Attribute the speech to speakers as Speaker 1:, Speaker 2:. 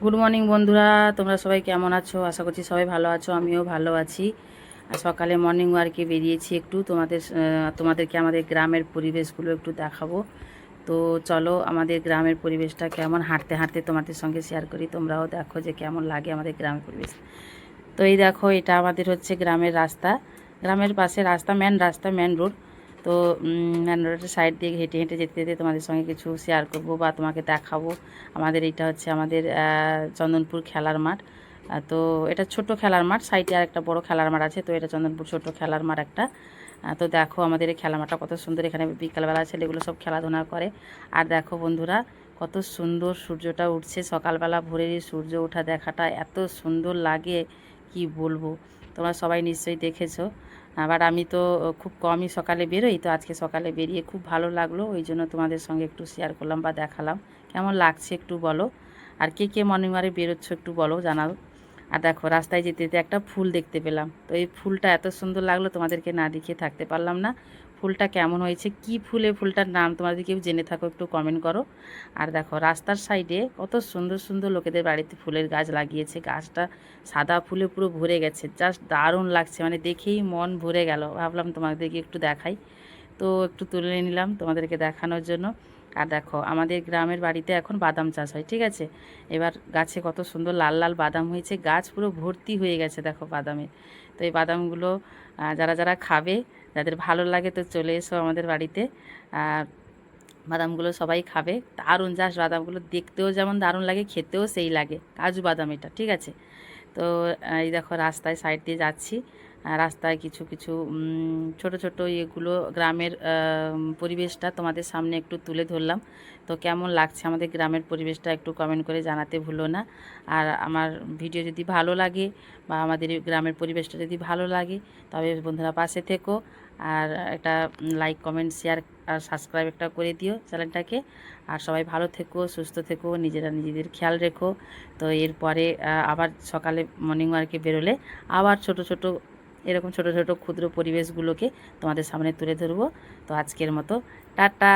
Speaker 1: Good morning বন্ধুরা, তোমরা সবাই কেমন আছো? আশা করছি সবাই ভালো আছো, আমিও ভালো আছি। আর সকালে মর্নিং ওয়ার্কে বেরিয়েছি, একটু তোমাদেরকে আমাদের গ্রামের পরিবেশগুলো একটু দেখাবো। তো চলো, আমাদের গ্রামের পরিবেশটা কেমন হাঁটতে হাঁটতে তোমাদের সঙ্গে শেয়ার করি, তোমরাও দেখো যে কেমন লাগে আমাদের গ্রামের পরিবেশ। তো এই দেখো, এটা আমাদের হচ্ছে গ্রামের রাস্তা, গ্রামের পাশে রাস্তা, মেন রোড। তো মেন রোডের সাইড দিয়ে হেঁটে হেঁটে যেতে যেতে তোমাদের সঙ্গে কিছু শেয়ার করব বা তোমাকে দেখাবো। আমাদের এইটা হচ্ছে আমাদের চন্দনপুর খেলার মাঠ। তো এটা ছোট খেলার মাঠ, সাইডে আর একটা বড় খেলার মাঠ আছে। তো এটা চন্দনপুর ছোট খেলার মাঠ একটা। তো দেখো আমাদের এই খেলার মাঠটা কত সুন্দর, এখানে বিকালবেলা ছেলেগুলো সব খেলাধুলা করে। আর দেখো বন্ধুরা, কত সুন্দর সূর্যটা উঠছে সকালবেলা, ভোরের এই সূর্য ওঠা দেখাটা এত সুন্দর লাগে, কি বলবো। তোমরা সবাই নিশ্চয়ই দেখেছো। আবার আমি তো খুব কমই সকালে বেরোই, তো আজকে সকালে বেরিয়ে খুব ভালো লাগলো, ওই জন্য তোমাদের সঙ্গে একটু শেয়ার করলাম বা দেখালাম। কেমন লাগছে একটু বলো, আর কে কে মর্নিং ওয়াকে বেরোচ্ছ একটু বলো, জানাও। আর দেখো, রাস্তায় যেতে যেতে একটা ফুল দেখতে পেলাম, তো এই ফুলটা এত সুন্দর লাগলো, তোমাদেরকে না দেখিয়ে থাকতে পারলাম না। ফুলটা কেমন হয়েছে, কি ফুলে, ফুলটার নাম তোমাদের কেউ জেনে থাকো একটু কমেন্ট করো। আর দেখো রাস্তার সাইডে কত সুন্দর সুন্দর লোকেদের বাড়িতে ফুলের গাছ লাগিয়েছে, গাছটা সাদা ফুলে পুরো ভরে গেছে, জাস্ট দারুণ লাগছে, মানে দেখেই মন ভরে গেল। ভাবলাম তোমাদেরকে একটু দেখাই, তো একটু তুলে নিলাম তোমাদেরকে দেখানোর জন্য। আর দেখো, আমাদের গ্রামের বাড়িতে এখন বাদাম চাষ হয়, ঠিক আছে। এবার গাছে কত সুন্দর লাল লাল বাদাম হয়েছে, গাছ পুরো ভর্তি হয়ে গেছে দেখো বাদামে। তো এই বাদামগুলো যারা যারা খাবে, যাদের ভালো লাগে, তো চলে এসো আমাদের বাড়িতে। আর বাদামগুলো সবাই খাবে, দারুণ, জাস্ট বাদামগুলো দেখতেও যেমন দারুণ লাগে, খেতেও সেই লাগে, কাজু বাদাম এটা, ঠিক আছে। তো এই দেখো রাস্তায় সাইড দিয়ে যাচ্ছি, রাস্তায় কিছু কিছু ছোট ছোট ইয়েগুলো, গ্রামের পরিবেশটা তোমাদের সামনে একটু তুলে ধরলাম। তো কেমন লাগছে আমাদের গ্রামের পরিবেশটা একটু কমেন্ট করে জানাতে ভুলো না। আর আমার ভিডিও যদি ভালো লাগে বা আমাদের এই গ্রামের পরিবেশটা যদি ভালো লাগে, তবে বন্ধুরা পাশে থেকো, আর একটা লাইক কমেন্ট শেয়ার আর সাবস্ক্রাইব একটা করে দিও চ্যানেলটাকে। আর সবাই ভালো থেকো, সুস্থ থেকো, নিজেরা নিজেদের খেয়াল রেখো। তো এরপরে আবার সকালে মর্নিং ওয়াকে বেরোলে আবার ছোট ছোট, এরকম ছোট ছোট ক্ষুদ্র পরিবেশগুলোকে তোমাদের সামনে তুলে ধরবো। তো আজকের মতো টাটা।